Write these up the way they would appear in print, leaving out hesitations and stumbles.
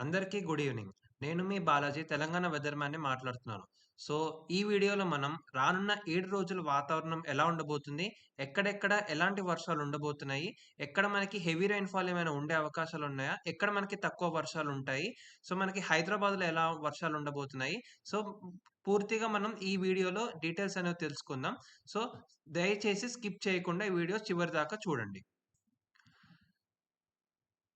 అందరికీ good evening. నేను మీ Balaji Telangana weather మ్యాన్‌ని మాట్లాడుతున్నాను. సో, ఈ వీడియోలో మనం రానున్న 7 రోజుల వాతావరణం ఎలా ఉండబోతుంది? ఎక్కడెక్కడ ఎలాంటి వర్షాలు ఉండబోతున్నాయి? ఎక్కడ మనకి హెవీ రెయిన్‌ఫాల్ ఏమైనా ఉండే అవకాశాలున్నాయా? ఎక్కడ మనకి తక్కువ వర్షాలుంటాయి? సో, మనకి హైదరాబాద్‌లో ఎలా వర్షాలు ఉండబోతున్నాయి? సో, పూర్తిగా మనం ఈ వీడియోలో డీటెయిల్స్ అనేవి తెలుసుకుందాం. సో, దయచేసి స్కిప్ చేయకుండా ఈ వీడియో చివరిదాకా చూడండి.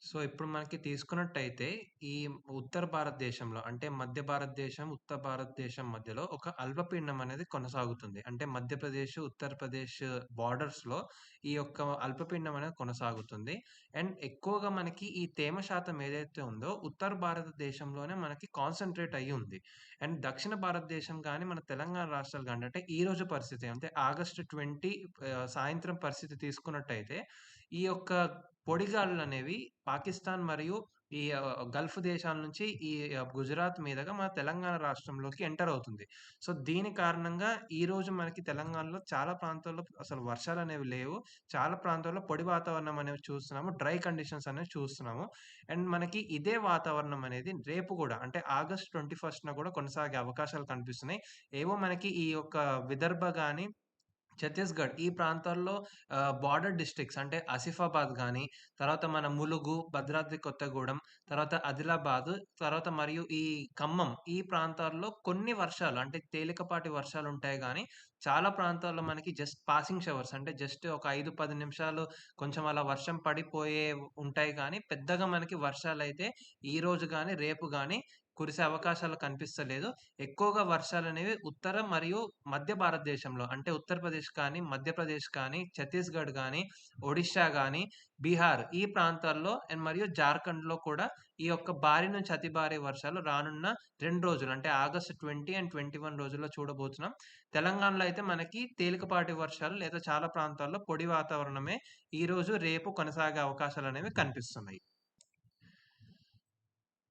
సో, ఇప్పుడు మనకి తీసుకున్నట్టయితే, ఈ ఉత్తర భారతదేశంలో అంటే మధ్య భారతదేశం, ఉత్తర భారతదేశం మధ్యలో ఒక అల్పపీడనం అనేది కొనసాగుతుంది. అంటే మధ్యప్రదేశ్, ఉత్తరప్రదేశ్ బోర్డర్స్‌లో ఈ యొక్క అల్పపీడనం అనేది కొనసాగుతుంది. అండ్ ఎక్కువగా మనకి ఈ తేమ శాతం ఏదైతే ఉందో, ఉత్తర భారతదేశంలోనే మనకి కాన్సంట్రేట్ అయ్యి ఉంది. అండ్ దక్షిణ భారతదేశం గాని, మన తెలంగాణ రాష్ట్రాలు గాని అంటే ఈ రోజు పరిస్థితి అంటే ఆగస్టు 20 సాయంత్రం పరిస్థితి తీసుకున్నట్టయితే, ఈ యొక్క పొడిగాలులనేవి పాకిస్తాన్ మరియు ఈ గల్ఫ్ దేశాల నుంచి ఈ గుజరాత్ మీదుగా మన తెలంగాణ రాష్ట్రంలోకి ఎంటర్ అవుతుంది. సో, దీని కారణంగా ఈరోజు మనకి తెలంగాణలో చాలా ప్రాంతాల్లో అసలు వర్షాలనేవి లేవు. చాలా ప్రాంతాల్లో పొడి వాతావరణం అనేవి చూస్తున్నాము. డ్రై కండిషన్స్ అనేవి చూస్తున్నాము. అండ్ మనకి ఇదే వాతావరణం అనేది రేపు గూడా అంటే ఆగస్ట్ 21న గూడా కొనసాగే అవకాశాలు కనిపిస్తున్నాయి. ఏవో మనకి ఈ యొక్క విదర్భ గాని ఛత్తీస్‌గఢ్ ఈ ప్రాంతాల్లో బోర్డర్ డిస్ట్రిక్ట్స్ అంటే ఆసిఫాబాద్ గాని, తర్వాత మన ములుగు, భద్రాద్రి కొత్తగూడెం, తర్వాత ఆదిలాబాద్, తర్వాత మరియు ఈ ఖమ్మం ఈ ప్రాంతాల్లో కొన్ని వర్షాలు అంటే తేలికపాటి వర్షాలుంటాయి గానీ, చాలా ప్రాంతాల్లో మనకి జస్ట్ పాసింగ్ షవర్స్ అంటే జస్ట్ ఒక 5, 10 నిమిషాలు కొంచెం అలా వర్షం పడిపోయే ఉంటాయి గానీ, పెద్దగా మనకి వర్షాలైతే ఈరోజు గాని, రేపు గాని కురిసే అవకాశాలు కనిపిస్తలేదు. ఎక్కువగా వర్షాలనేవి ఉత్తర మరియు మధ్య భారతదేశంలో అంటే ఉత్తరప్రదేశ్ కానీ, మధ్యప్రదేశ్ కానీ, ఛత్తీస్‌గఢ్ గానీ, ఒడిషా గానీ, బీహార్ ఈ ప్రాంతాల్లో అండ్ మరియు జార్ఖండ్‌లో కూడా ఈ యొక్క భారీ నుంచి అతి భారీ వర్షాలు రానున్న 2 రోజులు అంటే ఆగస్ట్ 20 అండ్ 21 రోజుల్లో చూడబోతున్నాం. తెలంగాణలో అయితే మనకి తేలికపాటి వర్షాలు లేదా చాలా ప్రాంతాల్లో పొడి వాతావరణమే ఈరోజు, రేపు కొనసాగే అవకాశాలనేవి కనిపిస్తున్నాయి.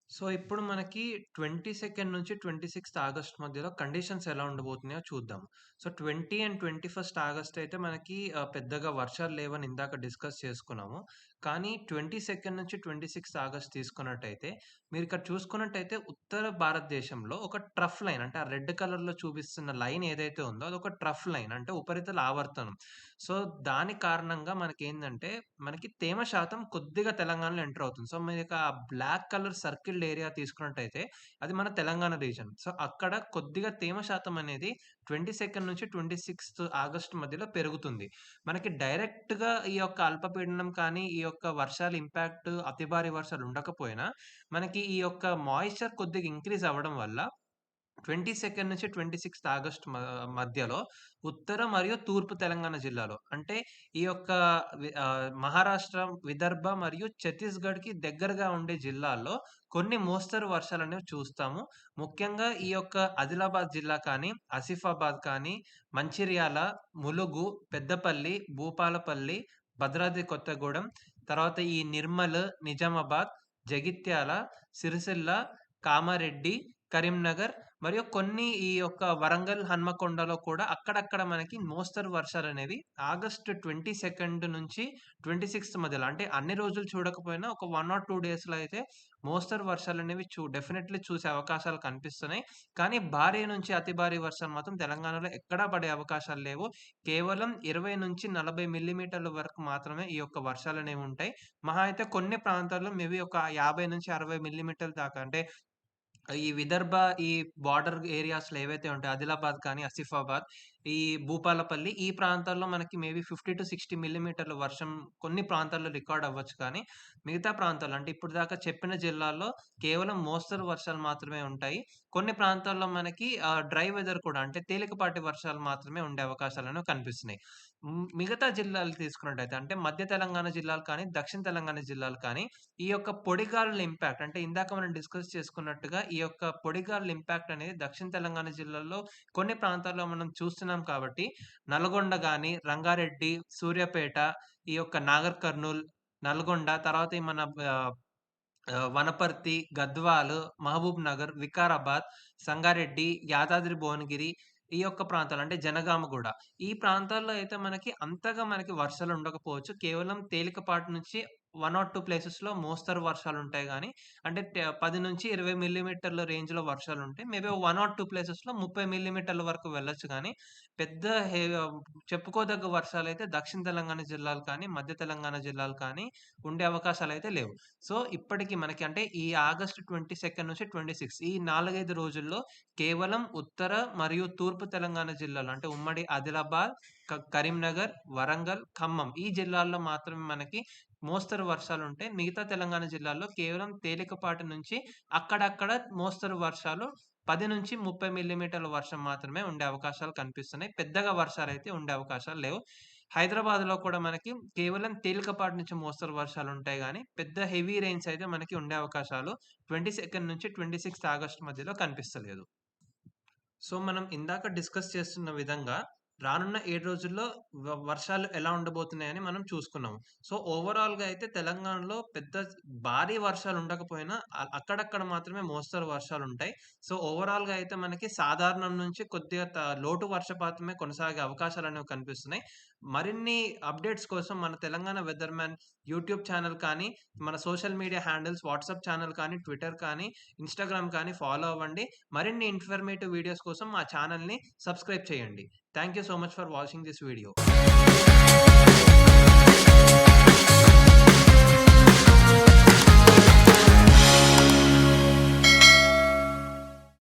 సో, ఇప్పుడు మనకి 22 నుంచి 26 ఆగస్ట్ మధ్యలో కండిషన్స్ ఎలా ఉండబోతున్నాయో చూద్దాం. సో, 20 అండ్ 21 ఆగస్ట్ అయితే మనకి పెద్దగా వర్షాలు లేవని ఇందాక డిస్కస్ చేసుకున్నాము. కానీ 22 నుంచి 26 ఆగస్ట్ తీసుకున్నట్టయితే, మీరిక్కడ చూసుకున్నట్టయితే ఉత్తర భారతదేశంలో ఒక ట్రఫ్ లైన్ అంటే ఆ రెడ్ కలర్‌లో చూపిస్తున్న లైన్ ఏదైతే ఉందో అదొక ట్రఫ్ లైన్ అంటే ఉపరితల ఆవర్తనం. సో, దాని కారణంగా మనకేందంటే, మనకి తేమ శాతం కొద్దిగా తెలంగాణలో ఎంటర్ అవుతుంది. సో, మీరిక ఆ బ్లాక్ కలర్ సర్కిల్డ్ ఏరియా తీసుకున్నట్టయితే, అది మన తెలంగాణ రీజన్. సో, అక్కడ కొద్దిగా తేమ శాతం అనేది 22 నుంచి 26 ఆగస్ట్ మధ్యలో పెరుగుతుంది. మనకి డైరెక్ట్‌గా ఈ యొక్క అల్పపీడనం కానీ, ఈ యొక్క వర్షాల ఇంపాక్ట్ అతి భారీ వర్షాలు ఉండకపోయినా, మనకి ఈ యొక్క మాయిశ్చర్ కొద్దిగా ఇంక్రీజ్ అవ్వడం వల్ల 22 నుంచి 26 ఆగస్ట్ మధ్యలో ఉత్తర మరియు తూర్పు తెలంగాణ జిల్లాలో అంటే ఈ యొక్క మహారాష్ట్ర, విదర్భ మరియు ఛత్తీస్‌గఢ్‌కి దగ్గరగా ఉండే జిల్లాల్లో కొన్ని మోస్తరు వర్షాలనేవి చూస్తాము. ముఖ్యంగా ఈ యొక్క ఆదిలాబాద్ జిల్లా కానీ, ఆసిఫాబాద్ కానీ, మంచిర్యాల, ములుగు, పెద్దపల్లి, భూపాలపల్లి, భద్రాద్రి కొత్తగూడెం, తర్వాత ఈ నిర్మల్, నిజామాబాద్, జగిత్యాల, సిరిసిల్ల, కామారెడ్డి, కరీంనగర్ మరియు కొన్ని ఈ యొక్క వరంగల్, హన్మకొండలో కూడా అక్కడక్కడ మనకి మోస్తరు వర్షాలనేవి ఆగస్ట్ 22 నుంచి 26 మధ్యలో అంటే అన్ని రోజులు చూడకపోయినా ఒక 1 ఆర్ 2 డేస్‌లో అయితే మోస్తరు వర్షాలనేవి డెఫినైట్‌లీ చూసే అవకాశాలు కనిపిస్తున్నాయి. కానీ భారీ నుంచి అతి భారీ వర్షాలు మాత్రం తెలంగాణలో ఎక్కడా పడే అవకాశాలు లేవు. కేవలం 20-40 మిల్లీమీటర్ల వరకు మాత్రమే ఈ యొక్క వర్షాలనేవి ఉంటాయి. మహా అయితే కొన్ని ప్రాంతాల్లో మేబీ ఒక 50-60 మిల్లీమీటర్ల దాకా అంటే ఈ విదర్భ ఈ బోర్డర్ ఏరియాస్‌లో ఏవైతే ఉంటాయో ఆదిలాబాద్ కానీ, ఆసిఫాబాద్, ఈ భూపాలపల్లి ఈ ప్రాంతాల్లో మనకి మేబీ 50-60 మిల్లీమీటర్ల వర్షం కొన్ని ప్రాంతాల్లో రికార్డ్ అవ్వచ్చు కానీ, మిగతా ప్రాంతాల్లో అంటే ఇప్పటిదాకా చెప్పిన జిల్లాల్లో కేవలం మోస్తరు వర్షాలు మాత్రమే ఉంటాయి. కొన్ని ప్రాంతాల్లో మనకి డ్రై వెదర్ కూడా అంటే తేలికపాటి వర్షాలు మాత్రమే ఉండే అవకాశాలనేవి కనిపిస్తున్నాయి. మిగతా జిల్లాలు తీసుకున్నట్టయితే అంటే మధ్య తెలంగాణ జిల్లాలు కానీ, దక్షిణ తెలంగాణ జిల్లాలు కానీ ఈ యొక్క పొడిగాలుల ఇంపాక్ట్ అంటే ఇందాక మనం డిస్కస్ చేసుకున్నట్టుగా ఈ యొక్క పొడిగాలుల ఇంపాక్ట్ అనేది దక్షిణ తెలంగాణ జిల్లాల్లో కొన్ని ప్రాంతాల్లో మనం చూస్తున్నాం కాబట్టి, నల్గొండ గాని, రంగారెడ్డి, సూర్యాపేట, ఈ యొక్క నాగర్ కర్నూల్, నల్గొండ తర్వాత ఈ మన ఆహ్, వనపర్తి, గద్వాల్, మహబూబ్ నగర్, వికారాబాద్, సంగారెడ్డి, యాదాద్రి భువనగిరి ఈ యొక్క ప్రాంతాలు అంటే జనగామగూడ. ఈ ప్రాంతాల్లో అయితే మనకి అంతగా మనకి వర్షాలు ఉండకపోవచ్చు. కేవలం తేలికపాటి నుంచి 1 ఆర్ 2 ప్లేసెస్‌లో మోస్తరు వర్షాలుంటాయి గానీ, అంటే 10-20 మిల్లీమీటర్ల రేంజ్‌లో వర్షాలుంటాయి. మేబీ 1 ఆర్ 2 ప్లేసెస్‌లో 30 మిల్లీమీటర్ల వరకు వెళ్ళొచ్చు గానీ, పెద్ద చెప్పుకోదగ్గ వర్షాలైతే దక్షిణ తెలంగాణ జిల్లాలు కానీ, మధ్య తెలంగాణ జిల్లాలు కానీ ఉండే అవకాశాలైతే లేవు. సో, ఇప్పటికి మనకి అంటే ఈ ఆగస్ట్ 22 నుంచి 26 ఈ 4, 5 రోజుల్లో కేవలం ఉత్తర మరియు తూర్పు తెలంగాణ జిల్లాలు అంటే ఉమ్మడి ఆదిలాబాద్, కరీంనగర్, వరంగల్, ఖమ్మం ఈ జిల్లాల్లో మాత్రమే మనకి మోస్తరు వర్షాలుంటాయి. మిగతా తెలంగాణ జిల్లాల్లో కేవలం తేలికపాటి నుంచి అక్కడక్కడ మోస్తరు వర్షాలు 10-30 మిల్లీమీటర్ల వర్షం మాత్రమే ఉండే అవకాశాలు కనిపిస్తున్నాయి. పెద్దగా వర్షాలైతే ఉండే అవకాశాలు లేవు. హైదరాబాద్‌లో కూడా మనకి కేవలం తేలికపాటి నుంచి మోస్తరు వర్షాలుంటాయి గానీ, పెద్ద హెవీ రెయిన్స్ అయితే మనకి ఉండే అవకాశాలు 22 నుంచి 26 ఆగస్ట్ మధ్యలో కనిపిస్తలేదు. సో, మనం ఇందాక డిస్కస్ చేస్తున్న విధంగా రానున్న 7 రోజుల్లో వర్షాలు ఎలా ఉండబోతున్నాయని మనం చూసుకున్నాము. సో, ఓవరాల్‌గా అయితే తెలంగాణలో పెద్ద భారీ వర్షాలు ఉండకపోయినా అక్కడక్కడ మాత్రమే మోస్తరు వర్షాలుంటాయి. సో, ఓవరాల్‌గా అయితే మనకి సాధారణం నుంచి కొద్దిగా లోటు వర్షపాతమే కొనసాగే అవకాశాలనేవి కనిపిస్తున్నాయి. మరిన్ని అప్‌డేట్స్ కోసం మన Telangana weather man YouTube channel కానీ, మన social media handles WhatsApp channel కానీ, ట్విట్టర్ కానీ, ఇన్‌స్టాగ్రామ్ కానీ ఫాలో అవ్వండి. మరిన్ని ఇన్ఫర్మేటివ్ వీడియోస్ కోసం మా ఛానెల్‌ని సబ్స్క్రైబ్ చేయండి. Thank you so much for watching this video.